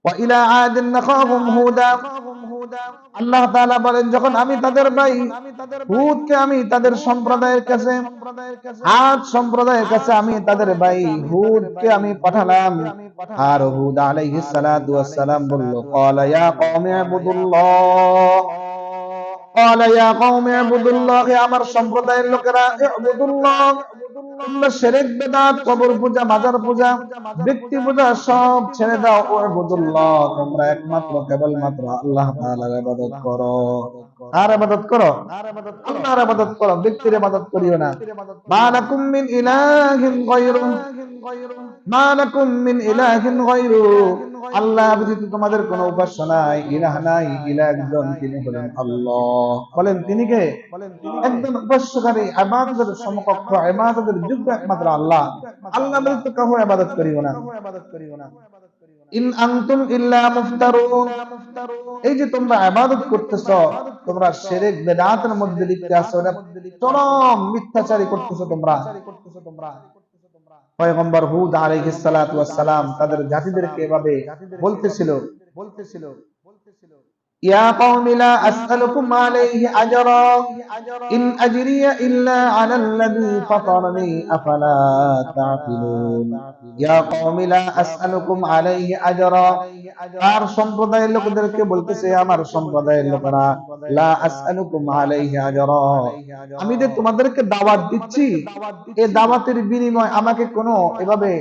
ওয়া ইলা আদিন নাখাহুম হুদা। আল্লাহ তাআলা বলেন, যখন আমি তাদের ভাই হুদকে আমি তাদের সম্প্রদায়ের কাছে, আদ সম্প্রদায়ের কাছে আমি তাদের ভাই হুদকে আমি পাঠালাম। আর হুদ আলাইহিস সালাতু ওয়াস সালাম বলল, ক্বালা ইয়া কওমি ইবুদুল্লাহ, ক্বালা ইয়া কওমি ইবুদুল্লাহ, আমার সম্প্রদায়ের লোকেরা ইবুদুল্লাহ, তোমরা শিরক বিদআত, কবর পূজা, মাজার পূজা, ব্যক্তি পূজা সব ছেড়ে দাও। ইবুদুল্লাহ, তোমরা একমাত্র কেবলমাত্র আল্লাহ তাআলার ইবাদত করো। আর ইবাদত করো, আল্লাহর ইবাদত করো, ব্যক্তির ইবাদত করিও না। মা লাকুম মিন ইলাহিন গায়রু, মা লাকুম মিন ইলাহিন গায়রু, আল্লাহ ব্যতীত তোমাদের কোনো উপাস্য নাই, ইলাহ নাই, ইলাহ একজন, তিনি হলেন আল্লাহ। বলেন তিনি কে? একজন উপাস্যকারী, ইবাদতের সমকক্ষ, ইবাদতের যোগ্য একমাত্র আল্লাহ। আল্লাহ ব্যতীত কাউকে ইবাদত করিও না। ইন আনতুম ইল্লা মুফতারুন, এই যে তোমরা ইবাদত করতেছো, তোমরা শিরক বিদআতের মধ্যে লিপ্ত আছো, এটা চরম মিথ্যাচারী করতেছো তোমরা। পয়গম্বর হুদ আলাইহিস সালাতু ওয়াস সালাম তাদের জাতিদেরকে এভাবে বলতেছিল, ইয়া কওমি লা আসআলুকুম আলাইহি আজরা, ইন আজরিয়া ইল্লা আলাল্লাযী ফাতারানি আফালা তাআকিলুন। ইয়া কওমি লা আসআলুকুম আলাইহি আজরা, আর সম্প্রদায়ের লোকদেরকে বলতেছে, আমার সম্প্রদায়ের লোকেরা, লা আসআলুকুম আলাইহি আজরা, আমি যে তোমাদেরকে দাওয়াত দিচ্ছি, এই দাওয়াতের বিনিময় আমাকে কোনো এভাবে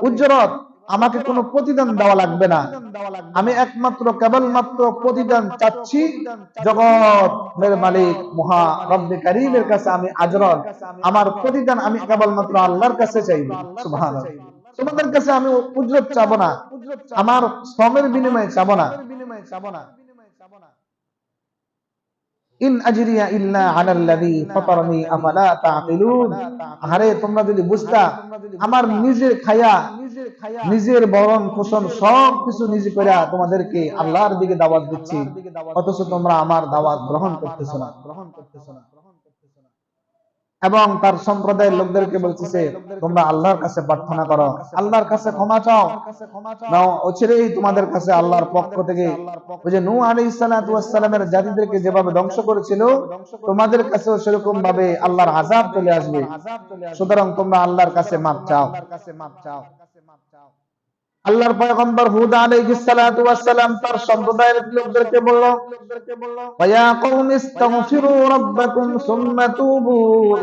উজরত, আমাকে কোনো প্রতিদান দেওয়া লাগবে না। আমি একমাত্র কেবলমাত্র প্রতিদান চাচ্ছি জগতের মালিক মহা রব্বে কারীমের কাছে। আমি আজরন, আমার প্রতিদান আমি কেবলমাত্র আল্লাহর কাছে চাইব। সুবহানাল্লাহ। তোমাদের কাছে আমি উজরত চাবো না, আমার শ্রমের বিনিময়ে চাবো না। ইন আজরিয়া ইল্লা আলাল্লাযী ফাতারানি আফালা তাআকিলুন। আরে তোমরা যদি বুঝতা, আমার নিজের খায়া, নিজের ভরণ পোষণ সব কিছু নিজে করে তোমাদেরকে আল্লাহর দিকে দাওয়াত দিচ্ছি, অথচ তোমরা আমার দাওয়াত গ্রহণ করতেছো না। এবং তার সম্প্রদায়ের লোকদেরকে বলতেছে, তোমরা আল্লাহর কাছে প্রার্থনা করো, আল্লাহর কাছে ক্ষমা চাও, নাও অচিরেই তোমাদের কাছে আল্লাহর পক্ষ থেকে, ওই যে নূহ আলাইহিস সালাতু ওয়াস সালামের জাতিদেরকে যেভাবে ধ্বংস করেছিল, তোমাদের কাছেও সেরকম ভাবে আল্লাহর আযাব চলে আসবে। সুতরাং তোমরা আল্লাহর কাছে মাফ চাও। আল্লাহর পয়গম্বর হুদ আলাইহিস সালাতু ওয়াস সালাম তার সম্প্রদায়ের লোকদেরকে বলল, ওয়া কওমি ইস্তাগফিরু রাব্বাকুম সুম্মা তুবু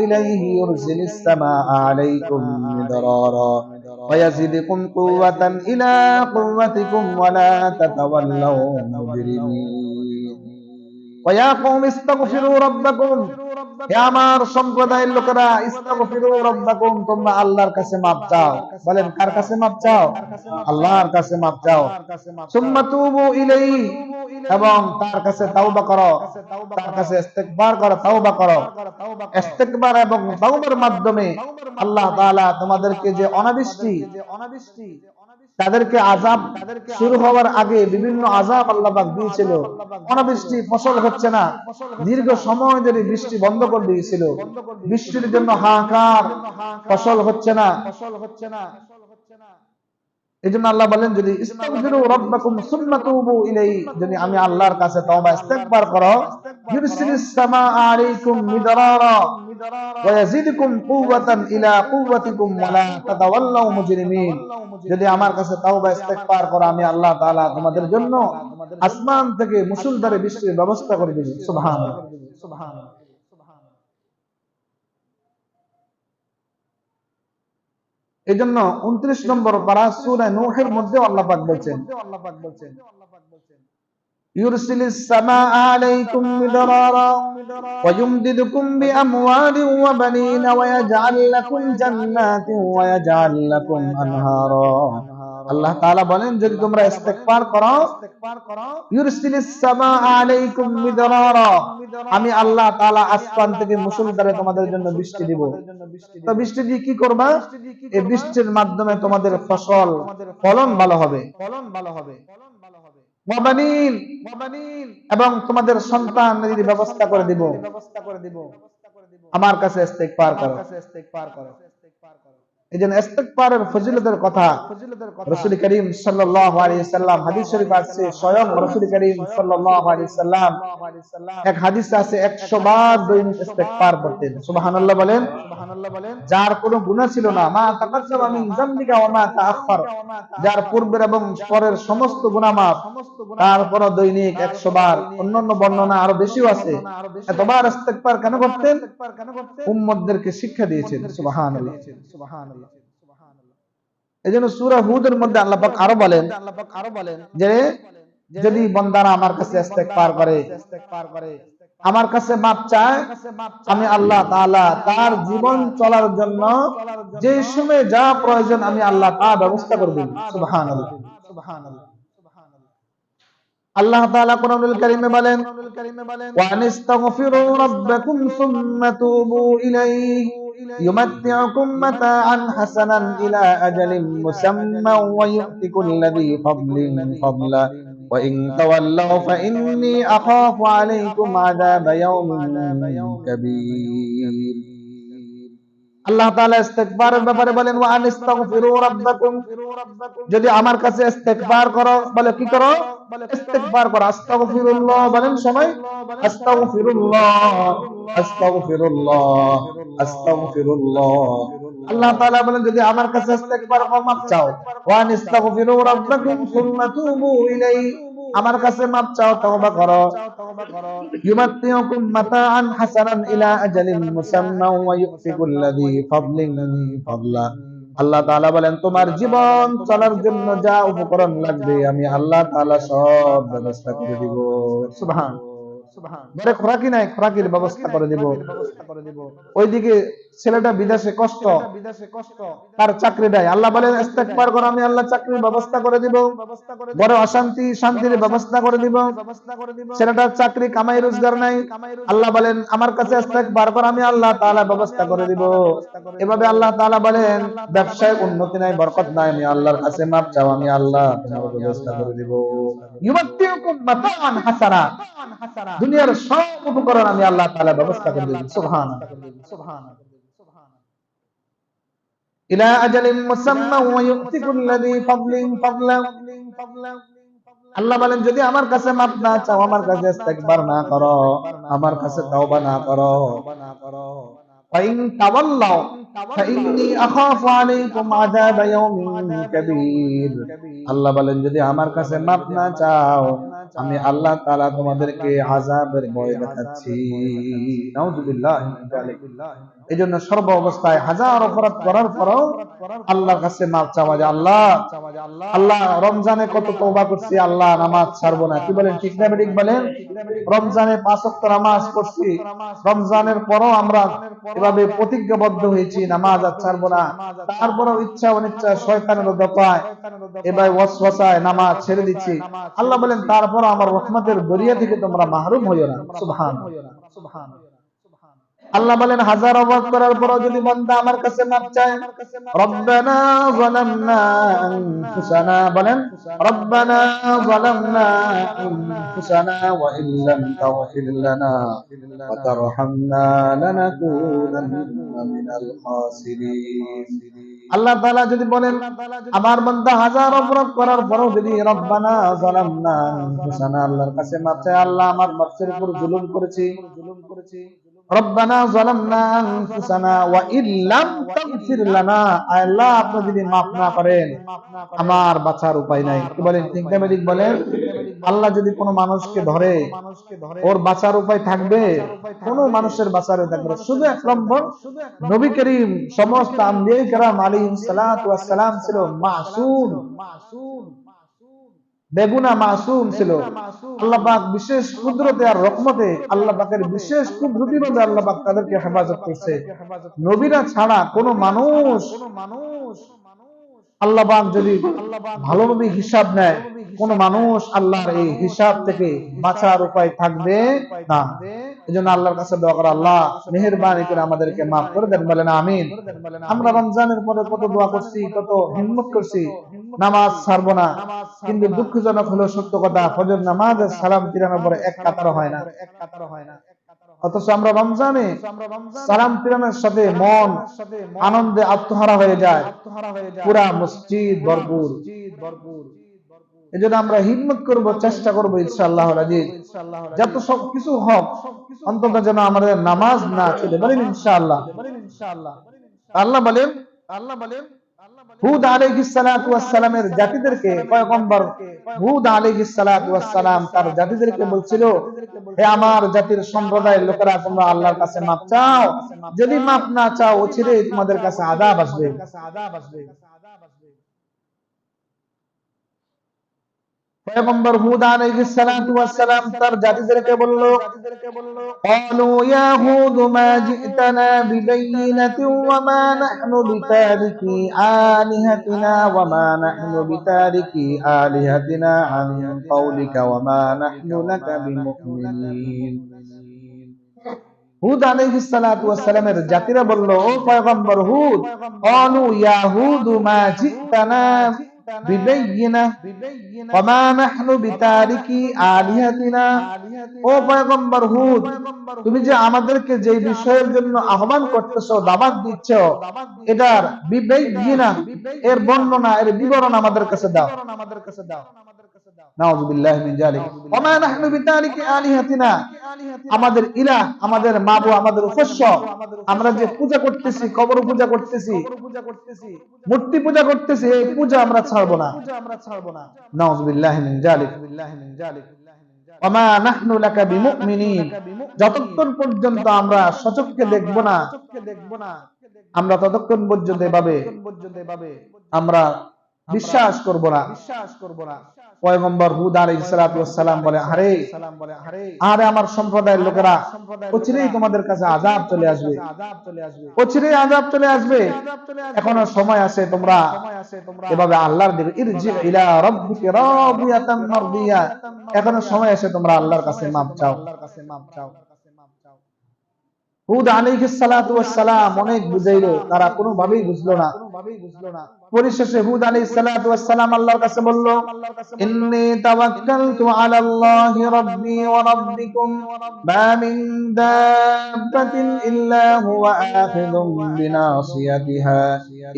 ইলাইহি ইউরসিলিস সামাআ আলাইকুম মিদরারা ওয়া ইয়াজিদকুম কুওয়াতান ইলা কুওয়াতিকুম ওয়া লা তাতাওয়াল্লাউ মুজরিমিন। ওয়া কওমি ইস্তাগফিরু রাব্বাকুম, হে আমার সম্প্রদায়ের লোকেরা, ইস্তাগফিরু রাব্বাকুম, তোমরা আল্লাহর কাছে মাফ চাও। বলেন কার কাছে মাফ চাও? আল্লাহর কাছে মাফ চাও। সুম্মা তুবু ইলাইহি, এবং তার কাছে তাওবা করো, তার কাছে ইস্তিগফার করো, তাওবা করো। ইস্তিগফার এবং তাওবার মাধ্যমে আল্লাহ তাআলা তোমাদেরকে যে অনাবৃষ্টি, তাদেরকে আযাব শুরু হওয়ার আগে বিভিন্ন আযাব আল্লাহ পাক দিয়েছিল, অনাবৃষ্টি, ফসল হচ্ছে না, দীর্ঘ সময় ধরে বৃষ্টি বন্ধ করে দিয়েছিল, বৃষ্টির জন্য হাহাকার, ফসল হচ্ছে না। এজন্য আল্লাহ বলেন, যদি ইস্তাগফিরু রাব্বাকুম সুম্মা তুবু ইলাইহি, যদি আমি আল্লাহর কাছে তওবা ইস্তিগফার করো, ইউরসিলিস সামাআ আলাইকুম মিদরারা ওয়া ইয়াজিদকুম কুওয়াতান ইলা কুওয়াতিকুম ওয়া লা তাতাওয়াল্লাউ মুজরিমিন। যদি আমার কাছে তওবা ইস্তিগফার করো, আমি আল্লাহ তাআলা তোমাদের জন্য আসমান থেকে মুষলধারে বৃষ্টির ব্যবস্থা করে দেব। সুবহানাল্লাহ। এজন্য 29 নম্বর পারা সূরা নূহের মধ্যে আল্লাহ পাক বলেন, ইউরসিলিস সামাআ আলাইকুম মিদরারা ওয়া ইউমদিদকুম বিআমওয়ালিন ওয়া বানিনা ওয়া ইয়াজআল লাকুম জান্নাতিন ওয়া ইয়াজআল লাকুম আনহারা। আল্লাহ তাআলা বলেন, যদি তোমরা ইস্তিগফার করো, ইউরসিলিস সামাআ আলাইকুম মিদরারা, আমি আল্লাহ তাআলা আসমান থেকে মুষলধারে তোমাদের জন্য বৃষ্টি দিব। তো বৃষ্টি দিয়ে কি করবা? এই বৃষ্টির মাধ্যমে তোমাদের ফসল ফলন ভালো হবে, এবং তোমাদের সন্তানের ব্যবস্থা করে দিব। আমার কাছে ইস্তিগফার করো। এজন্য ইস্তিগফারের ফজিলতের কথা রাসূল করিম সাল্লাল্লাহু আলাইহি সাল্লাম হাদিস শরীফ আছে, স্বয়ং রাসূল করিম সাল্লাল্লাহু আলাইহি সাল্লাম এক হাদিস আছে 100 বার দৈনিক ইস্তিগফার করতেন। সুবহানাল্লাহ বলেন। যার কোনো গুনাহ ছিল না, মা তাকাদ্দামা মিন যামবিকা ওয়া মা তাআখার, যার পূর্বের এবং পরের সমস্ত গুনাহ মাফ, তারপর দৈনিক 100 বার, অন্যান্য বর্ণনা আরো বেশিও আছে। এতবার ইস্তিগফার কেন করতেন? উম্মতদেরকে শিক্ষা দিয়েছেন। সুবহানাল্লাহ। এজন্য সূরা হুদের মধ্যে আল্লাহ পাক আরো বলেন যে যদি বান্দারা আমার কাছে ইস্তিগফার করে, আমার কাছে মাপ চায়, আমি আল্লাহ তাআলা তার জীবন চলার জন্য যে সময় যা প্রয়োজন আমি আল্লাহ তা ব্যবস্থা করে দেব। সুবহানাল্লাহ। আল্লাহ তাআলা কোরআনুল কারীমে বলেন, ওয়া আনিস্তাগফিরু রাব্বাকুম সুম্মা তুবু ইলাইহি ইউমাত্তিউকুম মাতাআন হাসানান ইলা আজালিন মুসাম্মান ওয়া ইউ'তি কুল্লি ফাদলিন ফাদলা ওয়া ইন তাওয়াল্লাউ ফাইন্নী আখাফু আলাইকুম আযাবা ইয়াউমিন কাবীর। আল্লাহ তাআলা ইস্তিগফারের ব্যাপারে বলেন, ওয়া আনিস্তাগফিরু রাব্বাকুম, যদি আমার কাছে ইস্তিগফার করো, বলে কি করো? ইস্তিগফার করো। আস্তাগফিরুল্লাহ বলেন সবাই, আস্তাগফিরুল্লাহ, আস্তাগফিরুল্লাহ, আস্তাগফিরুল্লাহ। আল্লাহ তাআলা বলেন যদি আমার কাছে ইস্তিগফার করো, মাপ চাও, ওয়া আনিস্তাগফিরু রাব্বাকুম সুম্মা তুবু ইলাইহি, আমার কাছে মাপ চাও, তওবা করো, ইউমাত্তিউকুম মাতাআন হাসানান ইলা আজালিন মুসাম্মান ওয়া ইউ'তি কুল্লি ফাদলিন ফাদলা। আল্লাহ তাআলা বলেন তোমার জীবন চলার জন্য যা উপকরণ লাগবে আমি আল্লাহ তাআলা সব ব্যবস্থা করে দিব। সুবহানাল্লাহ। ঘরে খোরাকি নাই, খোরাকির ব্যবস্থা করে দিব। ওইদিকে ছেলেটা বিদেশে কষ্ট, তার চাকরি নাই, আল্লাহ বলেন ইস্তিগফার করো, আমি আল্লাহ চাকরির ব্যবস্থা করে দিব। ঘরে অশান্তি, শান্তির ব্যবস্থা করে দিব। ছেলেটার চাকরি কামাই রোজগার নাই, আল্লাহ বলেন আমার কাছে ইস্তিগফার করো, আমি আল্লাহ তাআলা ব্যবস্থা করে দিব। এভাবে আল্লাহ তাআলা বলেন ব্যবসায় উন্নতি নাই, বরকত নাই, আমি আল্লাহর কাছে মাপ চাও, আমি আল্লাহ তোমার ব্যবস্থা করে দিব। ইউমাত্তিউকুম মাতাআন হাসানা, দুনিয়ার সব উপকরণ আমি আল্লাহ তাআলা ব্যবস্থা করে দেব। সুবহানাল্লাহ। ইলা আজালিন মুসাম্মা ওয়া ইউ'তি কুল্লি ফাদলিন ফাদলা। আল্লাহ বলেন যদি আমার কাছে মাপ না চাও, আমার কাছে ইস্তিগফার না করো, আমার কাছে তওবা না করো, ফাইন তাওয়াল্লাউ ফাইন্নী আখাফু আলাইকুম আযাবা ইয়াউমিন কাবীর। আল্লাহ বলেন যদি আমার কাছে মাপ না চাও, আমি আল্লাহ তাআলা তোমাদেরকে আযাবের ভয় দেখাচ্ছি। নাউযুবিল্লাহি মিন যালিক। এজন্য সর্ব অবস্থায় হাজার অপরাধ করার পরও আল্লাহর কাছে মাপ চাওয়া যায়। আল্লাহ আল্লাহ রমজানে কত তওবা করছি, আল্লাহ নামাজ ছাড়বো না, কি বলেন ঠিক না ঠিক বলেন? রমজানে 5 ওয়াক্ত নামাজ পড়ছি, রমজানের পরও আমরা এভাবে প্রতিজ্ঞাবদ্ধ হয়েছি নামাজ আর ছাড়বো না, তারপরও ইচ্ছা অনিচ্ছা শয়তানের দপায় এবার ওয়াসওয়াসায় নামাজ ছেড়ে দিচ্ছি। আল্লাহ বলেন তারপর আমার রহমতের দরিয়া থেকে তোমরা মাহরুম হইও না। সুবহানাল্লাহ। আল্লাহ বলেন হাজার অপরাধ করার পরও যদি বান্দা আমার কাছে মাপ চায়, রব্বানা যালামনা আনফুসানা, বলেন রব্বানা যালামনা আনফুসানা ওয়া ইল্লাম তাগফির লানা ওয়া তারহামনা লানাকুনান্না মিনাল খাসিরিন। আল্লাহ তাআলা যদি বলেন আমার বান্দা হাজার অপরাধ করার পরও যদি রব্বানা যালামনা আনফুসানা, আল্লাহর কাছে মাপ চায়, আল্লাহ আমার নফসের উপর জুলুম করেছি, রব্বানা যালামনা আনফুসানা ওয়া ইল্লাম তাগফির লানা, আল্লাহ আপনি যদি মাফ না করেন আমার বাঁচার উপায় নাই। কি বলেন ঠিক না ঠিক বলেন? আল্লাহ যদি কোনো মানুষকে ধরে ওর বাঁচার উপায় থাকবে? কোন মানুষের বাঁচার উপায় থাকবে? শুধু এক নম্বর নবী করিম সমস্ত আম্বিয়া কেরাম আলাইহিস সালাতু ওয়াস সালাম ছিল মাসুম, বেগুনা মাসুম ছিল। আল্লাহ পাক বিশেষ কুদরতে আর রহমতে আল্লাহ পাকের বিশেষ কুদরতিভাবে আল্লাহ পাক তাদেরকে হেফাজত করছে। নবীরা ছাড়া কোন মানুষ আল্লাহ পাক যদি ভালোভাবে হিসাব নেয়, কোন মানুষ আল্লাহর এই হিসাব থেকে বাঁচার উপায় থাকবে না। এজন্য আল্লাহর কাছে দোয়া করা, আল্লাহ মেহেরবানি করে আমাদেরকে মাফ করে দেন, বলেন আমিন। আমরা রমজানের পরে কত দোয়া করছি, কত হিম্মত করছি নামাজ ছাড়বো না, কিন্তু দুঃখজনক হলো সত্য কথা, ফজর নামাজের সালাম ফিরানোর পরে এক কাতারও হয় না। অথচ আমরা রমজানে সালাম ফিরানোর সাথে মন আনন্দে আত্মহারা হয়ে যায়, পুরা মসজিদ ভরপুর। এজন্য আমরা হিম্মত করব, চেষ্টা করব ইনশাআল্লাহ আজিজ, যত সব কিছু হোক অন্তত যেন আমাদের নামাজ না ছেড়ে, বলেন ইনশাআল্লাহ। আল্লাহ বলেন হুদ আলাইহিস সালাতু ওয়াস সালামের জাতিদেরকে, পয়গম্বর হুদ আলাইহিস সালাতু ওয়াস সালাম তার জাতিদেরকে বলছিল, হে আমার জাতির সম্প্রদায়ের লোকেরা, তোমরা আল্লাহর কাছে মাপ চাও, যদি মাপ না চাও অচিরেই তোমাদের কাছে আযাব আসবে। পয়গম্বর হুদ আলাইহিস সালাতু ওয়াস সালাম তার জাতিদেরকে বলল, ক্বালু ইয়া হুদ মা জি'তানা বিবাইয়িনাতিন ওয়া মা নাহনু বিতারিকি আলিহাতিনা ওয়া মা নাহনু বিতারিকি আলিহাতিনা আন কাওলিকা ওয়া মা নাহনু লাকা বিমুমিনিন। হুদ আলাইহিস সালাতু ওয়াস সালামের জাতিরা বলল, ও পয়গম্বর হুদ, ক্বালু ইয়া হুদ মা জি'তানা বিবাইয়িনা ওয়া মা নাহনু বিতারিকি আলিহাতিনা। ও পয়গম্বর হুদ, তুমি যে আমাদেরকে যে বিষয়ের জন্য আহ্বান করতেছো, দাওয়াত দিচ্ছ, এটার বিবাইয়িনা, এর বর্ণনা, এর বিবরণ আমাদের কাছে দাও। নাউযুবিল্লাহি মিন যালিক। ওয়া মা নাহনু বিতারিকি আলিহাতিনা, আমাদের ইলাহ, আমাদের মাবুদ, আমাদের উপাস্য, আমরা যে পূজা করতেছি, কবর পূজা করতেছি, মূর্তি পূজা করতেছি, এই পূজা আমরা ছাড়বো না। নাউযুবিল্লাহি মিন যালিক। ওয়া মা নাহনু লাকা বিমুমিনিন, যতক্ষণ পর্যন্ত আমরা সচক্ষে দেখব না, আমরা ততক্ষণ পর্যন্ত এভাবে আমরা বিশ্বাস করব না। পয়গম্বর হুদ আলাইহিস সালাতু ওয়াস সালাম বলে, আরে আমার সম্প্রদায়ের লোকেরা, অচিরেই তোমাদের কাছে আযাব চলে আসবে, অচিরেই আযাব চলে আসবে, এখনো সময় আছে, তোমরা এভাবে আল্লাহর দিকে ইরজি ইলা রাব্বিকা রাদিয়াতাম মারদিয়া, এখনো সময় আছে, তোমরা আল্লাহর কাছে মাপ চাও। হুদ আলাইহিস সালাতু ওয়াস সালাম অনেক বুঝাইলো, তারা কোনোভাবেই বুঝলো না। পরিশেষে হুদ আলাইহিস সালাতু ওয়াস সালাম আল্লাহর কাছে বলল, ইন্নী তাওয়াক্কালতু আলাল্লাহি রাব্বি ওয়া রাব্বিকুম মা মিন দাব্বাতিন ইল্লা হুয়া আখিযুম বিনাসিয়াতিহা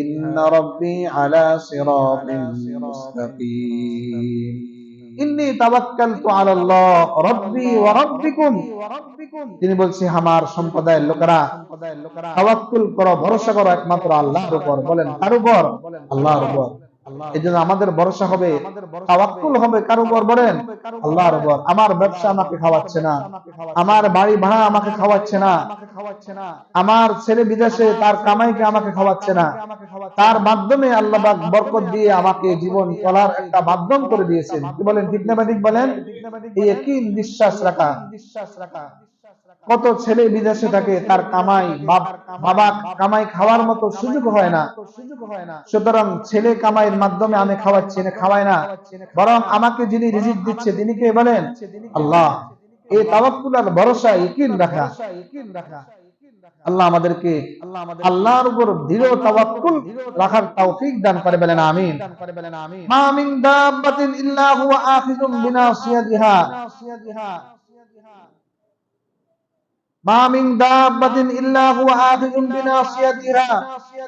ইন্না রাব্বি আলা সিরাতিন মুস্তাকিম। ইন্নী তাওয়াক্কালতু আলাল্লাহ রাব্বি ওয়া রাব্বিকুম, তিনি বলছে, আমার সম্প্রদায়ের লোকেরা, তাওয়াক্কুল করো, ভরসা করো একমাত্র আল্লাহর উপর। বলেন কার উপর? আল্লাহর উপর। এজন্য আমাদের ভরসা হবে, তাওয়াক্কুল হবে কার উপর? বলেন আল্লাহর উপর। আমার ব্যবসা আমাকে খাওয়াচ্ছে না, আমার বাড়ি ভাড়া আমাকে খাওয়াচ্ছে না, আমার ছেলে বিদেশে, তার কামাইকে আমাকে খাওয়াচ্ছে না, তার মাধ্যমে আল্লাহ পাক বরকত দিয়ে আমাকে জীবন চলার একটা মাধ্যম করে দিয়েছেন। কি বলেন, ঠিক না ঠিক বলেন? এই ইয়াকিন, বিশ্বাস রাখা। কত ছেলে বিদেশে থাকে, তার কামাই, বাবা কামাই খাওয়ার মতো সুযোগ হয় না, সুতরাং ছেলে কামাইয়ের মাধ্যমে আমি খাওয়াচ্ছি না, খাওয়াই না, বরং আমাকে যিনি রিজিক দিচ্ছে তিনি কে? বলেন আল্লাহ। এই তাওয়াক্কুল আর ভরসা, ইয়াকিন রাখা। আল্লাহ আমাদেরকে আল্লাহর উপর দৃঢ় তাওয়াক্কুল রাখার তৌফিক দান করে, বলেন আমিন। মা মিন দাব্বাতিন ইল্লা হুয়া আখিযুম বিনাসিয়াতিহা, মা মিন দাব্বাতিন ইল্লা হুয়া আখিযুম বিনাসিয়াতিহা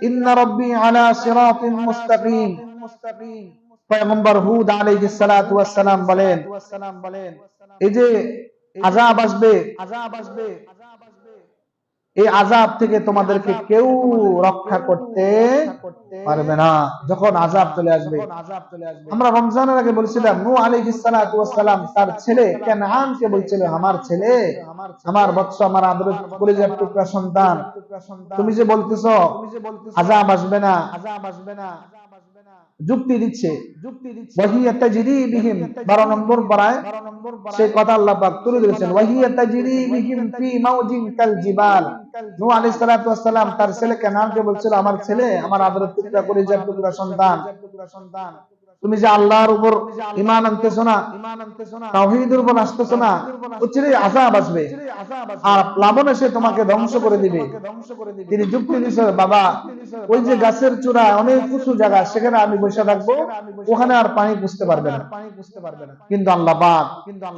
ইন্না রাব্বি আলা সিরাতিন মুস্তাকিম। পয়গম্বর হুদ আলাইহিস সালাতু ওয়াস সালাম বলেন, এই যে আযাব আসবে, এই আযাব থেকে তোমাদেরকে কেউ রক্ষা করতে পারবে না। যখন আযাব চলে আসবে, আমরা রমজানের আগে বলছিলাম, নূহ আলাইহিস সালাতু ওয়াস সালাম তার ছেলে কানআনকে বলছিল, আমার ছেলে, আমার বৎস, আমার আদরের কলিজার টুকরা সন্তান, তুমি যে বলতেছো আযাব আসবে না, যুক্তি দিচ্ছে। ওয়াহিয়া তাজরি বিহিম, 12 নম্বর পারায় সেই কথা আল্লাহ পাক তুলে ধরেছেন। ওয়াহিয়া তাজরি বিহিম ফি মাউজিন কাল জিবাল। নূহ আলাইহিস সালাতু ওয়াস সালাম তার ছেলে কানআনকে বলছিল, আমার ছেলে, আমার আদরের টুকরা কলিজার টুকরা সন্তান, তুমি যে আল্লাহর উপর ঈমান আনতেছো না, তাওহীদের উপর আসতেছো না, অচিরেই আযাব আসবে আর প্লাবন এসে তোমাকে ধ্বংস করে দিবে। তিনি যুক্তি দিয়েছে, বাবা, ওই যে গাছের চূড়ায় অনেক উঁচু জায়গা, সেখানে আমি বসে থাকবো, ওখানে আর পানি পুষতে পারবে না। কিন্তু আল্লাহ পাক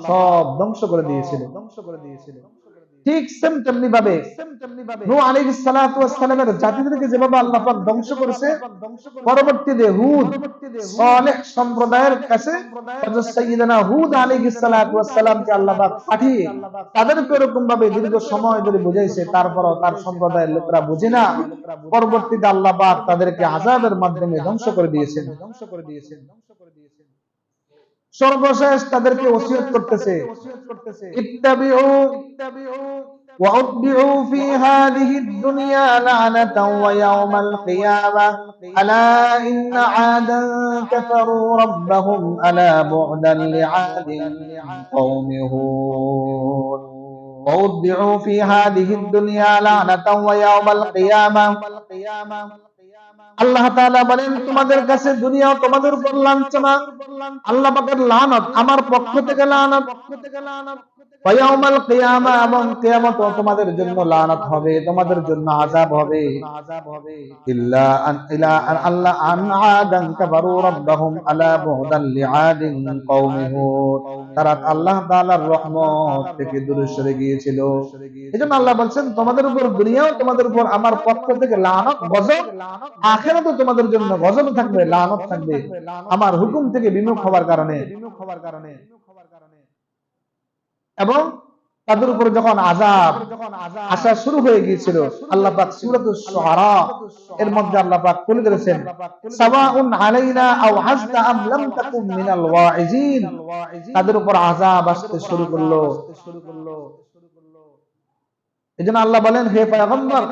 সব ধ্বংস করে দিয়েছিল। ঠিক সেম তেমনি ভাবে নূহ আলাইহিস সালাতু ওয়াস সালামের জাতিদেরকে যেভাবে আল্লাহ পাক ধ্বংস করেছে, পরবর্তীতে হুদ সালেহ সম্প্রদায়ের কাছে হযরত সাইয়্যিদানা হুদ আলাইহিস সালাতু ওয়াস সালামকে আল্লাহ পাক পাঠিয়ে তাদেরকে এরকম ভাবে দীর্ঘ সময় ধরে বুঝাইছে, তারপরও তার সম্প্রদায়ের লোকেরা বুঝে না। পরবর্তীতে আল্লাহ পাক তাদেরকে আযাবের মাধ্যমে ধ্বংস করে দিয়েছেন। সর্বশেষ তাদেরকে ওসিয়ত করতেছে, ইত্তাবিউ وأتبعوا في هذه الدنيا لعنة ويوم القيامة ألا إن عادا كفروا ربهم ألا بعدا لعاد قوم هود وأتبعوا في هذه الدنيا لعنة ويوم القيامة আল্লাহ তাআলা বলেন, তোমাদের কাছে দুনিয়া তোমাদের উপর লাঞ্ছনা, আল্লাহ পাকের লানত, আমার পক্ষ থেকে লানত, ওয়া ইয়াউমাল কিয়ামা, এবং কিয়ামতও তোমাদের জন্য লানত হবে, তোমাদের জন্য আযাব হবে। ইল্লা আল্লাহ আন আদান কাফারু রাব্বাহুম আলা বুদান লিআদিন কওমি হুদ, তারা আল্লাহ তাআলার রহমত থেকে দূরে সরে গিয়েছিল। এজন্য আল্লাহ বলছেন, তোমাদের উপর দুনিয়াও তোমাদের উপর আমার পক্ষ থেকে লানত, গজব, আখিরাতেও তোমাদের জন্য গজব থাকবে, লানত থাকবে, আমার হুকুম থেকে বিমুখ হওয়ার কারণে। এবং তাদের উপর যখন আযাব আসা শুরু হয়ে গিয়েছিল, আল্লাহ পাক সূরাতুশ শুআরা এর মধ্যে আল্লাহ পাক বলে দিয়েছেন, সাওয়াউন আলাইনা আও হাসতা আম লাম তাকুম মিনাল ওয়াইজিন, তাদের উপর আযাব আসতে শুরু করলো। এজন্য আল্লাহ বলেন, হে পয়গম্বর,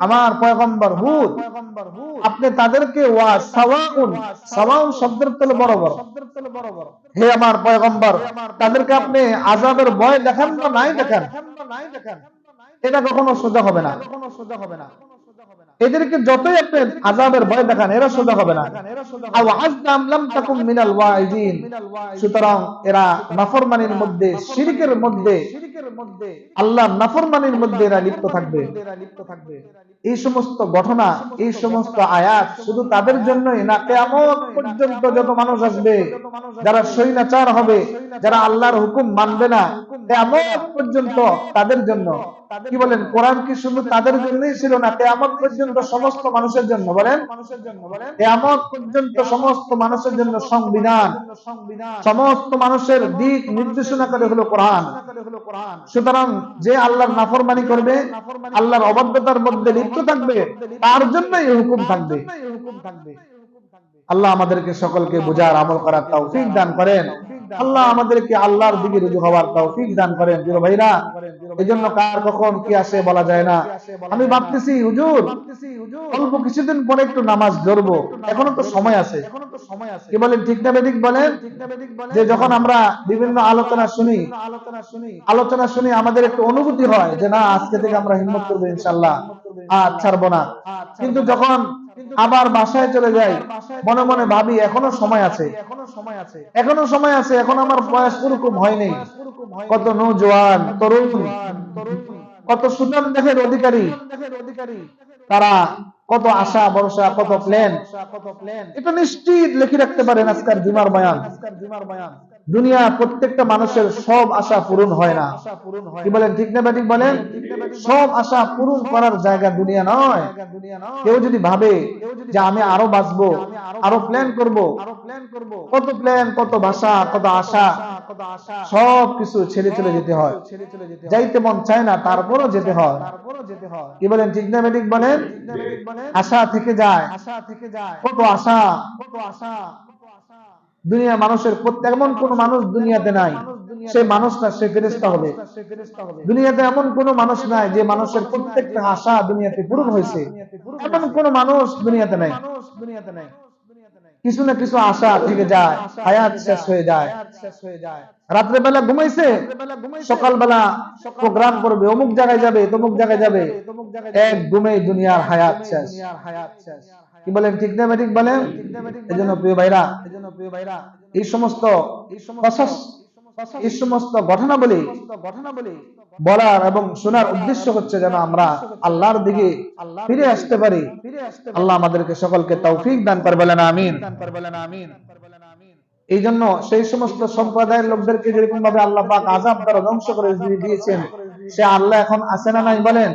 আমার পয়গম্বর হুদ, আপনি তাদেরকে ওয়া সাওয়াউন, সাওয়াউন শব্দের তলে বরাবর, হে আমার পয়গম্বর, তাদেরকে আপনি আযাবের ভয় দেখান বা নাই দেখান, এটা কখনো সোজা হবে না। এদেরকে যতই আপনি আযাবের ভয় দেখান, এরা সোজা হবে না। আও আযলাম লাম তাকুম মিনাল ওয়াইজিন, সুতরাং এরা নাফরমানির মধ্যে, শিরকের মধ্যে, আল্লাহর নাফরমানির মধ্যে এরা লিপ্ত থাকবে। এই সমস্ত ঘটনা, এই সমস্ত আয়াত শুধু তাদের জন্যই না, কিয়ামত পর্যন্ত যত মানুষ আসবে যারা স্বৈরাচার হবে, যারা আল্লাহর হুকুম মানবে না, কিয়ামত পর্যন্ত তাদের জন্য। কি বলেন, কোরআন কি শুধু তাদের জন্যই ছিল না, কিয়ামত পর্যন্ত সমস্ত মানুষের জন্য? বলেন, কিয়ামত পর্যন্ত সমস্ত মানুষের জন্য সংবিধান, সমস্ত মানুষের দিক নির্দেশনা করে হলো কোরআন। সুতরাং যে আল্লাহর নাফরমানি করবে, আল্লাহর অবাধ্যতার মধ্যে লিপ্ত থাকবে, তার জন্য এই হুকুম থাকবে। আল্লাহ আমাদেরকে সকলকে বুঝার, আমল করার তৌফিক দান করেন। আল্লাহ আমাদেরকে আল্লাহর দিকে রুজু হওয়ার তৌফিক দান করেন। প্রিয় ভাইরা, এজন্য কার কখন কি আসে বলা যায় না। আমি ভাবতেছি, হুজুর অল্প কিছুদিন পরে একটু নামাজ ধরবো, এখনো তো সময় আছে। কি বলেন, ঠিক না বেঠিক বলেন? যে যখন আমরা বিভিন্ন আলোচনা শুনি আমাদের একটু অনুভূতি হয় যে না, আজকে থেকে আমরা হিম্মত করবো ইনশাআল্লাহ, আর ছাড়বো না। কিন্তু যখন আবার বাসায় চলে যাই, মনে মনে ভাবি এখনো সময় আছে, এখনো সময় আছে, এখন আমার বয়স ওরকম হয়নি। কত নওজোয়ান, তরুণ, কত সুনাম দেহের অধিকারী, তারা কত আশা ভরসা, কত প্ল্যান, এটা নিশ্চিত লিখে রাখতে পারেন আজকের জুমার বয়ান। দুনিয়া প্রত্যেকটা মানুষের সব আশা পূরণ হয় না। কি বলেন, ঠিক না বেঠিক বলেন? সব আশা পূরণ করার জায়গা দুনিয়া নয়। কেউ যদি ভাবে যে আমি আরো বাঁচবো, আরো প্ল্যান করব, কত প্ল্যান, কত ভাষা, কত আশা, সব কিছু ছেড়ে চলে যেতে হয়। যাইতে মন চায় না, তারপরও যেতে হয়। কি বলেন, ঠিক না বেঠিক বলেন? আশা থেকে যায়, কত আশা। দুনিয়া মানুষের প্রত্যেক, এমন কোন মানুষ দুনিয়াতে নাই সে মানুষটা সে ফেরেশতা হবে। দুনিয়াতে এমন কোন মানুষ নাই যে মানুষের প্রত্যেকটা আশা দুনিয়াতে পূরণ হয়েছে, এমন কোন মানুষ দুনিয়াতে নাই। কিছু না কিছু আশা থেকে যায়, হায়াত শেষ হয়ে যায়। রাত্রে বেলা ঘুমাইছে, সকালবেলা প্রোগ্রাম করবে, অমুক জায়গায় যাবে, তমুক জায়গায় যাবে, এক ঘুমেই দুনিয়ার হায়াত শেষ। কি বলেন, ঠিক না বেঠিক বলেন? এজন্য প্রিয় ভাইরা, এই সমস্ত ঘটনাবলী বলার এবং শোনার উদ্দেশ্য হচ্ছে যেন আমরা আল্লাহর দিকে ফিরে আসতে পারি। আল্লাহ আমাদেরকে সকলকে তৌফিক দান করবেন, বলেন আমিন। এই জন্য সেই সমস্ত সম্প্রদায়ের লোকদেরকে যেরকম ভাবে আল্লাহ পাক আযাব দ্বারা ধ্বংস করে দিয়েছেন, সে আল্লাহ এখন আছে না নাই বলেন?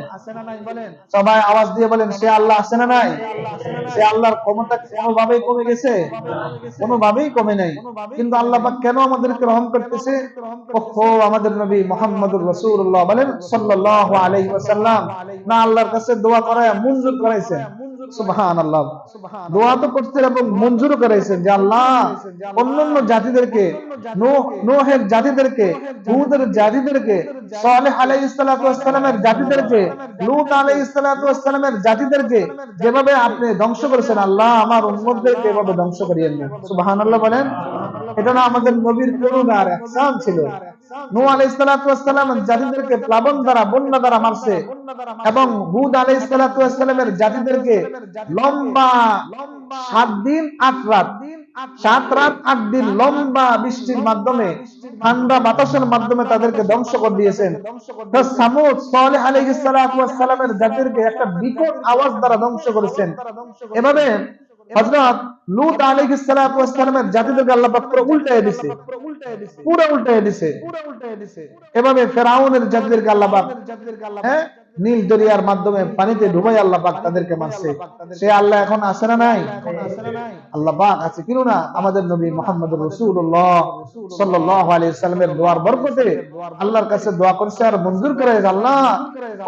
সবাই আওয়াজ দিয়ে বলেন, সে আল্লাহ আছে না নাই? সে আল্লাহর ক্ষমতা কোনোভাবেই কমে গেছে? কোনোভাবেই কমে নাই। কিন্তু আল্লাহ পাক কেন আমাদেরকে রহম করতেছে? ওহো, আমাদের নবী মুহাম্মদুর রাসূলুল্লাহ বলেন সাল্লাল্লাহু আলাইহি ওয়াসাল্লাম না আল্লাহর কাছে দোয়া করায় মঞ্জুর করাইছেন। সুবহানাল্লাহ। দোয়া তো করতেন এবং মঞ্জুর করাইছেন যে আল্লাহ অন্যান্য জাতিদেরকে, নূহের জাতিদেরকে, হুদের জাতিদেরকে, সালেহ আলাইহিস সালাতু ওয়াস সালামের জাতিদেরকে, লূত আলাইহিস সালাতু ওয়াস সালামের জাতিদেরকে যেভাবে আপনি ধ্বংস করেছেন, আল্লাহ আমার উম্মতদেরকে এভাবে ধ্বংস করিয়েন না। সুবহানাল্লাহ বলেন। এটা না আমাদের নবীর করুণা আর ইহসান ছিল। নূহ আলাইহিস সালাতু ওয়াস সালাম জাতিদেরকে প্লাবন দ্বারা, বন্যা দ্বারা মারছে এবং হুদ আলাইহিস সালাতু ওয়াস সালামের জাতিদেরকে লম্বা 7 দিন 8 রাত, 7 রাত 8 দিন লম্বা বৃষ্টির মাধ্যমে, ঠান্ডা বাতাসের মাধ্যমে তাদেরকে ধ্বংস করে দিয়েছেন। সামুদ সালেহ আলাইহিস সালাতু ওয়াস সালামের জাতিকে একটা বিকট আওয়াজ দ্বারা ধ্বংস করেছেন। এভাবে হযরত লূত আলাইহিস সালাতু ওয়াস সালামের জাতিদেরকে আল্লাহ পাক পুরো উল্টায় দিয়েছে, পুরো উল্টায় দিয়েছে। এভাবে ফেরাউনের জাতিদেরকে আল্লাহ পাক নীল দরিয়ার মাধ্যমে পানিতে ডুবাই আল্লাহ পাক তাদেরকে মারছে। সে আল্লাহ এখন আছে না নাই? আল্লাহ পাক আছে। কিনো না আমাদের নবী মুহাম্মদুর রাসূলুল্লাহ সাল্লাল্লাহু আলাইহি ওয়াসাল্লামের দোয়ার বরকতে আল্লাহর কাছে দোয়া করছে আর মঞ্জুর করে, আল্লাহ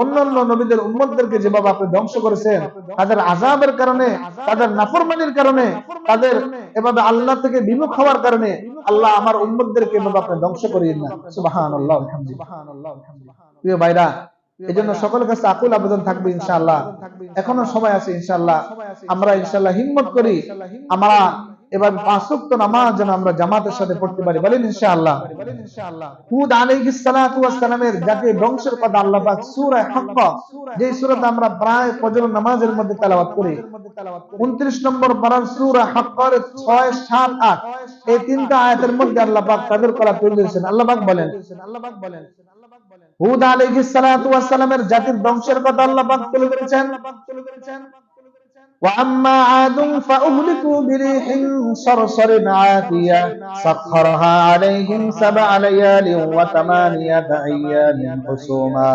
অন্যান্য নবীদের উম্মতদেরকে যেভাবে আপনি ধ্বংস করেছেন, তাদের আযাবের কারণে, তাদের নাফরমানির কারণে, তাদের এভাবে আল্লাহ থেকে বিমুখ হওয়ার কারণে আল্লাহ আমার উম্মতদেরকে এভাবে আপনি ধ্বংস করিয়েন না। সুবহানাল্লাহ আলহামদুলিল্লাহ। প্রিয় ভাইরা, এজন্য সকলের কাছে আকুল আবেদন থাকবে ইনশাআল্লাহ, এখনো সময় আছে ইনশাআল্লাহ, আমরা ইনশাআল্লাহ হিম্মত করি আমরা এবার 5 ওয়াক্ত নামাজ যেন আমরা জামাতের সাথে পড়তে পারি, বলেন ইনশাআল্লাহ। হুদ আলাইহিস সালাতু ওয়াস সালামের জাতি ধ্বংসের কথা আল্লাহ পাক সূরা হাক্কা, যে সূরাটা আমরা প্রায় ফজর নামাজের মধ্যে তেলাওয়াত করি, 29 নম্বর পারার সূরা হাক্কার 6, 7, 8 এই তিনটা আয়াতের মধ্যে আল্লাহ পাক তাদের কথা তুলে দিয়েছেন। আল্লাহ পাক বলেন, হুদ আলাইহিস সালাতু ওয়াস সালামের জাতির ধ্বংসের কথা আল্লাহ পাক তুলে ধরেছেন। وأما عاد فأهلكوا بريح صرصر عاتية سخرها عليهم 7 ليال و8 أيام حسوما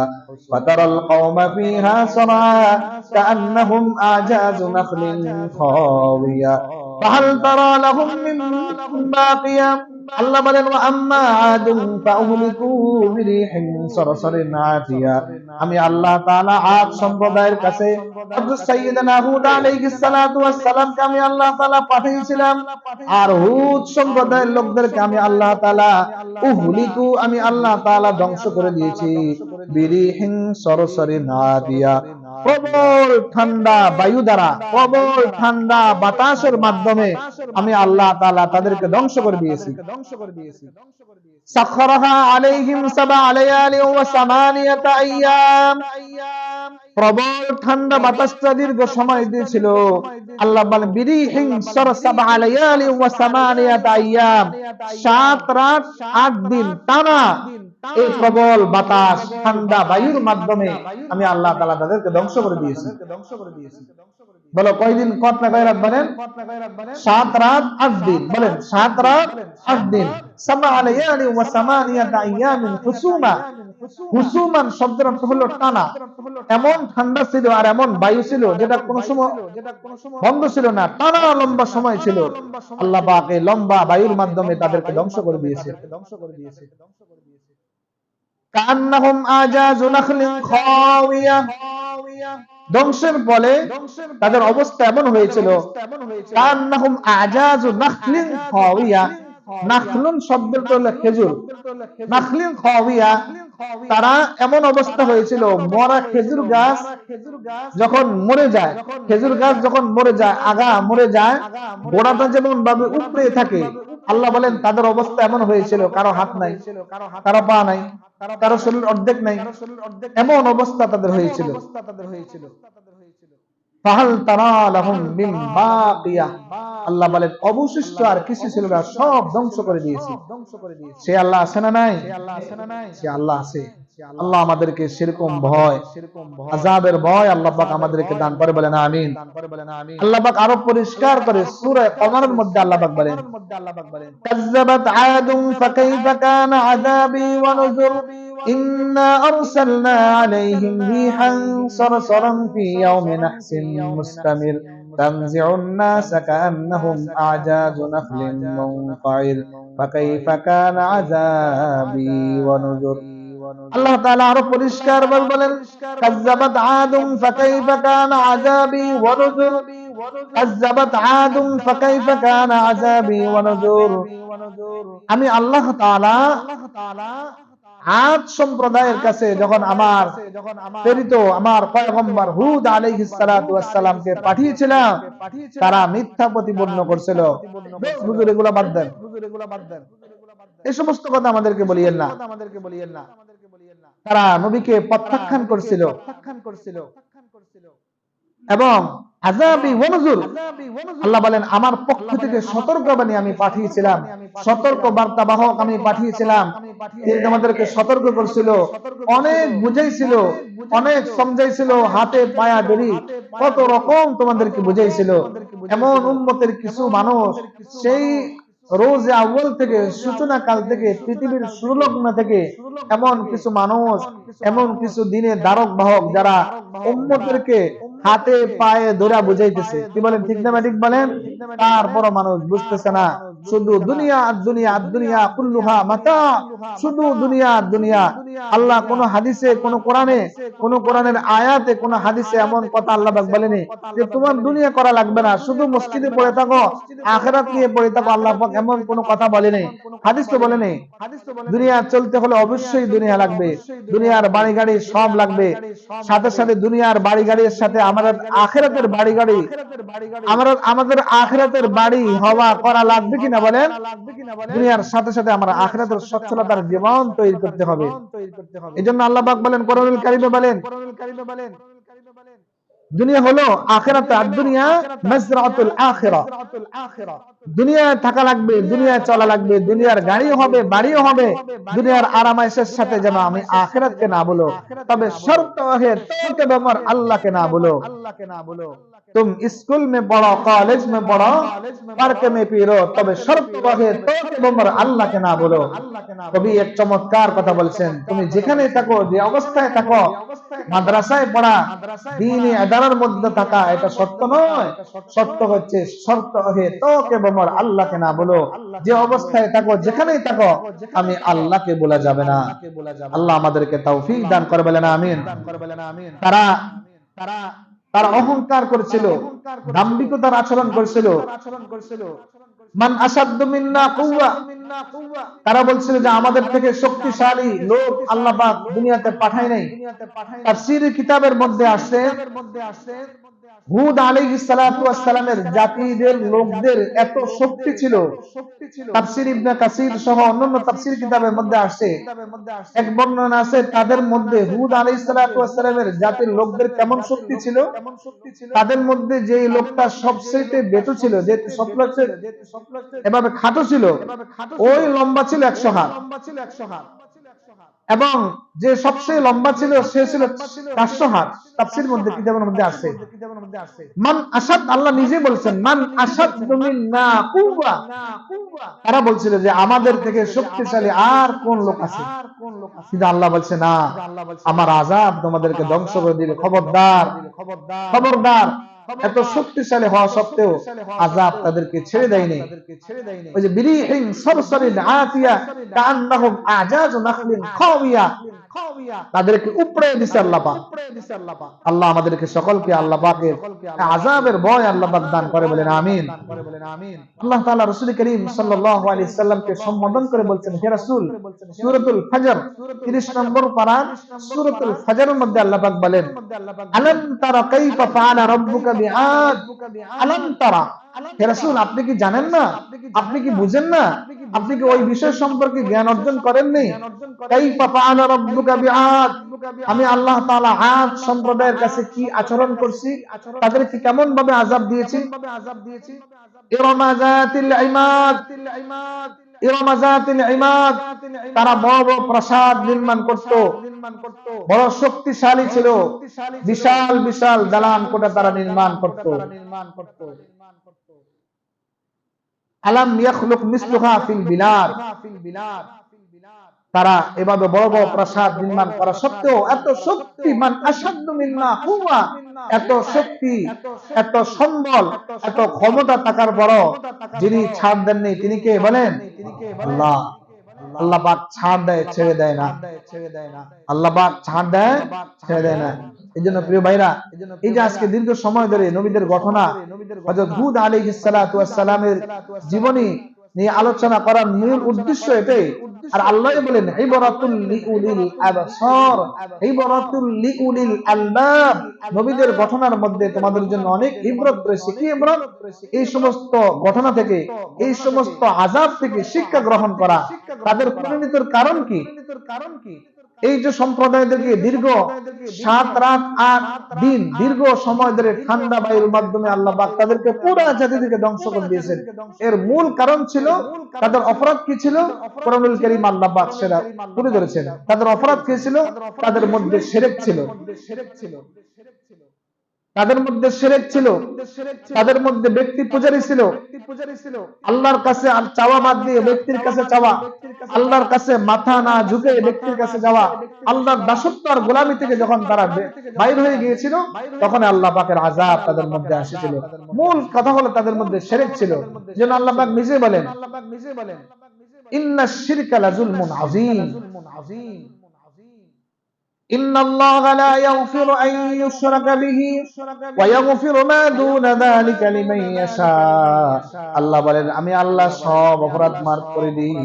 فترى القوم فيها صرعى كأنهم أعجاز نخل خاوية فهل ترى لهم من باقية। আল্লাহ বলেন ওয়াম্মা আদুম ফাউহলিকু বিরিহিন সরসরিন আতিয়া, আমি আল্লাহ তাআলা আদ সম্প্রদায়ের কাছে হযরত সাইয়্যিদানা হুদ আলাইহিস সালাতু ওয়াস সালামকে আমি আল্লাহ তাআলা পাঠিয়েছিলাম, আর হুদ সম্প্রদায়ের লোকদেরকে আমি আল্লাহ তাআলা উহলিকু, আমি আল্লাহ তাআলা ধ্বংস করে দিয়েছি বিরিহিন সরসরিন আতিয়া, প্রবল ঠান্ডা বায়ু দ্বারা, প্রবল ঠান্ডা বাতাসের মাধ্যমে আমি আল্লাহ তাআলা তাদেরকে ধ্বংস করে দিয়েছি। সাখরাহা আলাইহিম 7 লায়ালি ওয়া 8 আইয়াম, প্রবল ঠান্ডা বাতাসটা দীর্ঘ সময় দিয়েছিল। আল্লাহ বলেন বিরিহিন সর 7 লায়ালি ওয়া 8 আইয়াম, 7 রাত 8 দিন টানা এই প্রবল বাতাস ঠান্ডা বায়ুর মাধ্যমে আমি আল্লাহ তাআলা তাদেরকে ধ্বংস করে দিয়েছি। বলো কয়দিন, কতটা কয় রাত বলেন? 7 রাত 8 দিন, বলেন 7 রাত 8 দিন। 7 লায়ালি ওয়া 8 আইয়ামিন হুসুমা, হুসুমান শব্দের অর্থ হলো টানা। এমন ঠান্ডা ছিল আর এমন বায়ু ছিল যেটা কোনো সময় বন্ধ ছিল না, টানা লম্বা সময় ছিল। আল্লাহ পাক এই লম্বা বায়ুর মাধ্যমে তাদেরকে ধ্বংস করে দিয়েছে। কান্নাহুম আজাজু নাখলিন খাওয়িয়া, ধ্বংসের ফলে তাদের অবস্থা এমন হয়েছিল, কান্নাহুম আজাজু নাখলিন খাওয়িয়া, নাখলুন শব্দের হলো খেজুর, নাখলিন খাওয়িয়া, তারা এমন অবস্থা হয়েছিল, মরা খেজুর গাছ যখন মরে যায়, খেজুর গাছ যখন মরে যায়, আগা মরে যায়, গোড়াটা যেমন ভাবে উপড়ে থাকে, আল্লাহ বলেন তাদের অবস্থা এমন হয়েছিল, কারো হাত নাই, কারো পা নাই, কারো শরীর অর্ধেক নাই, এমন অবস্থা তাদের হয়েছিল। ফাহাল তারা লাহুম মিন বাকিয়া, আল্লাহ বলেন অবশিষ্ট আর কিছু ছিল না, সব ধ্বংস করে দিয়েছি। সে আল্লাহ আছে না নাই? সে আল্লাহ আছে। আল্লাহ আমাদেরকে সেরকম ভয়, আযাবের ভয় আল্লাহ পাক আমাদেরকে দান করে, বলেন আমিন। আল্লাহ পাক আরো পরিষ্কার করে সূরা কমরের মধ্যে আল্লাহ পাক বলেন কাযযাবাত আদুম ফাকাইফা কানা আযাবি ওয়া নুযুর إنا أرسلنا عليهم ريحا صرصرا في يوم نحس مستمر تنزع الناس كأنهم أعجاز نخل منقعر فكيف كان عذابي ونذر আল্লাহ তাআলা আরো পরিষ্কার বলেন কাযযাবাত আদুম ফাকাইফা কানা আযাবি ওয়া নুযুর কাযযাবাত আদুম ফাকাইফা কানা আযাবি ওয়া নুযুর আমি আল্লাহ তাআলা আদ সম্প্রদায়ের কাছে যখন আমার প্রেরিত আমার পয়গম্বর হুদ আলাইহিস সালাতু ওয়াস সালামকে পাঠিয়েছিলাম তারা মিথ্যা প্রতিপন্ন করছিল হুজুর এগুলা বাদ দেন এই সমস্ত কথা আমাদেরকে বলিয়েন না তারা নবীকে প্রত্যাখ্যান করছিল এবং আযাবি ওয়া নুযুর আল্লাহ বলেন আমার পক্ষ থেকে সতর্কবাণী আমি পাঠিয়েছিলাম সতর্ক বার্তাবাহক আমি পাঠিয়েছিলাম তিনি তোমাদেরকে সতর্ক করছিল অনেক বুঝাইছিল অনেক সমঝাইছিল হাতে পায়া ধরি কত রকম তোমাদেরকে বুঝাইছিল এমন উম্মতের কিছু মানুষ সেই রোজে আউয়াল থেকে সূচনা কাল থেকে পৃথিবীর শুরুলগ্ন থেকে এমন কিছু মানুষ এমন কিছু দিনের ধারক বাহক যারা উম্মতদেরকে হাতে পায়ে ধরে বুঝাইতেছে কি বলেন ঠিক না ঠিক বলেন তারপর মানুষ বুঝতেছে না শুধু দুনিয়া দুনিয়া দুনিয়া কুল্লুহা মাতা শুধু দুনিয়া দুনিয়া আল্লাহ কোন হাদিসে কোন কোরআনে কোন কোরআনের আয়াতে কোন হাদিসে এমন কথা আল্লাহ পাক বলেনি যে তোমার দুনিয়া করা লাগবে না শুধু মসজিদে পড়ে থাকো আখিরাত নিয়ে পড়ে থাকো আল্লাহ পাক এমন কোন কথা বলেনি হাদিস তো বলেনি দুনিয়া চলতে হলে অবশ্যই দুনিয়া লাগবে দুনিয়ার বাড়ি গাড়ি সব লাগবে সাথে সাথে দুনিয়ার বাড়ি গাড়ির সাথে আমাদের আখিরাতের বাড়ি গাড়ি আমাদের আখিরাতের বাড়ি হওয়া করা লাগবে কিনা বলেন দুনিয়ার সাথে সাথে আমরা আখিরাতের সচ্ছলতার জীবন তৈরি করতে হবে এজন্য আল্লাহ পাক বলেন কোরআনুল কারীমে বলেন দুনিয়া হলো আখিরাত আর দুনিয়া মাজরাতুল আখিরা দুনিয়ায় থাকা লাগবে দুনিয়ায় চলা লাগবে দুনিয়ার গাড়িও হবে বাড়িও হবে দুনিয়ার আরামায়েশের সাথে যেন আমি আখিরাতকে না বলো তবে শর্ত है তোকে ব্যাপার আল্লাহকে না বলো तुम स्कूल में पढ़ो कॉलेज में पढ़ो पार्क में फिरो তবে শর্ত है তোকে ব্যাপার আল্লাহকে না বলো কবি এক চমৎকার কথা বলছেন তুমি যেখানে থাকো যে অবস্থায় থাকো মাদ্রাসায় পড়া দ্বীনি আদারার মধ্যে থাকা এটা সত্য নয় সত্য হচ্ছে শর্ত है তোকে ব্যাপার আল্লাহকে না বলো যে অবস্থায় থাকো যেখানেই থাকো আমি আল্লাহকে বলা যাবে না আল্লাহ আমাদেরকে তৌফিক দান করে বলেন আমিন তারা অহংকার করেছিল দাম্ভিকতার আচরণ করেছিল মান আসাদ্দু মিন্না কুওয়া তারা বলছিল যে আমাদের থেকে শক্তিশালী লোক আল্লাহ পাক দুনিয়াতে পাঠায় নাই তাফসীরের কিতাবের মধ্যে আসছে হুদ আলাইহিস সালাতু ওয়াস সালামের জাতিদের লোকদের এত শক্তি ছিল তাফসীর ইবনে কাসির সহ অন্যান্য তাফসীর কিতাবের মধ্যে আসছে এক বর্ণনা আছে তাদের মধ্যে হুদ আলাইহিস সালাতু ওয়াস সালামের জাতির লোকদের কেমন শক্তি ছিল তাদের মধ্যে যে লোকটা সবচেয়ে বেটু ছিল যে সবচেয়ে এভাবে খাটো ছিল ওই লম্বা ছিল 100 হাত এবং যে সবচেয়ে লম্বা ছিল সে ছিল 400 হাত তাফসীরের মধ্যে কিতাবের মধ্যে আছে মান আসাদ আল্লাহ নিজে বলেছেন মান আসাদ মিন্না কুওয়া তারা বলছিল যে আমাদের থেকে শক্তিশালী আর কোন লোক আছে কিন্তু আল্লাহ বলছে না আমার আযাব তোমাদেরকে ধ্বংস করে দিবে খবরদার খবরদার এত শক্তিশালী হওয়া সত্ত্বেও আযাব তাদেরকে ছেড়ে দেয়নি ওই যে বিরিহিন সরসরিন আতিয়া কান্নাহুম আজাজু নাখলিন খাওয়িয়া তাদেরকে উপড়ে দিয়েছে আল্লাহ পাক আল্লাহ আমাদেরকে সকলকে আল্লাহ পাকের আযাবের ভয় আল্লাহ পাক দান করে বলেন আমিন আল্লাহ তাআলা রাসূল করিম সাল্লাল্লাহু আলাইহি সাল্লামকে সম্বোধন করে বলছেন হে রাসূল সূরাতুল ফজর 30 নম্বর পারা সূরাতুল ফজরের মধ্যে আল্লাহ পাক বলেন আলাম তারা কাইফা ফাআলা রাব্বুকা বিআদ আলাম তারা হে রাসূল আপনি কি জানেন না আপনি কি বুঝেন না আপনি কি ওই বিষয় সম্পর্কে জ্ঞান অর্জন করেননি কাইফা ফাআলা রাব্বুকা বিআদ আমি আল্লাহ তাআলা আদ সম্প্রদায়ের কাছে কি আচরণ করছি তাদেরকে কেমন ভাবে আযাব দিয়েছি ইরমাযাতিল ইমাদ ইরমাযাতিল ইমাদ তারা বড় বড় প্রাসাদ নির্মাণ করত বড় শক্তিশালী ছিল বিশাল বিশাল দালান কোঠা তারা নির্মাণ করত আলাম ইয়াখলুক মিসলুহা ফিল বিলাদ তারা এভাবে বড় বড় প্রাসাদ নির্মাণ করা সত্ত্বেও এত শক্তিমান আসাদ্দু মিন্না কুওয়া, এত শক্তি, এত সম্বল, এত ক্ষমতা থাকার পরও যিনি ছাড় দেননি তিনি কে বলেন? আল্লাহ। আল্লাহ পাক ছাড় দেয়, ছেড়ে দেয় না। আল্লাহ পাক ছাড় দেয়, ছেড়ে দেয় না। এই জন্য প্রিয় ভাইরা, এই যে আজকে দীর্ঘ সময় ধরে নবীদের ঘটনা, হযরত হুদ আলাইহিস সালাতু ওয়াস সালামের জীবনী নিয়ে আলোচনা করার মূল উদ্দেশ্য এটাই। আর আল্লাহ বলেন ইবরাতুল লিউলিল আবসার, ইবরাতুল লিউলিল আলবাব, নবীদের ঘটনার মধ্যে তোমাদের জন্য অনেক ইবরত রয়েছে। কি ইবরত? এই সমস্ত ঘটনা থেকে, এই সমস্ত আযাব থেকে শিক্ষা গ্রহণ করা। তাদের পরিণতির কারণ কি? এই যে সম্প্রদায়দেরকে দীর্ঘ 7 রাত 8 দিন দীর্ঘ সময় ধরে ঠান্ডা বায়ুর মাধ্যমে আল্লাহ পাক তাদেরকে পুরো জাতিকে ধ্বংস করে দিয়েছেন। এর মূল কারণ ছিল তাদের অপরাধ কি ছিল? কোরআনুল কারীম আল্লাহ পাক সেটা তুলে ধরেছেন। তাদের অপরাধ কি ছিল? তাদের মধ্যে শিরক ছিল, তাদের মধ্যে শিরক ছিল, তাদের মধ্যে ব্যক্তি পূজারী ছিল। আল্লাহর কাছে চাওয়া বাদ দিয়ে ব্যক্তির কাছে চাওয়া, আল্লাহর কাছে মাথা না ঝুঁকে ব্যক্তির কাছে যাওয়া, আল্লাহর দাসত্ব আর গোলামি থেকে যখন তারা বাইর হয়ে গিয়েছিল, তখন আল্লাহ পাকের আযাব তাদের মধ্যে এসেছিল। মূল কথা হলো তাদের মধ্যে শিরক ছিল। যেন আল্লাহ পাক নিজে বলেন ইন্নাশ শিরকা লাযুলমুন আযীম, ইন্নাল্লাহা লা ইয়াগফিরু আন ইউশরাকা বিহি ওয়া ইয়াগফিরু মা দুনা যালিকা লিমান ইয়াশা। আল্লাহ বলেন আমি আল্লাহ সব অপরাধ মাফ করে দিই।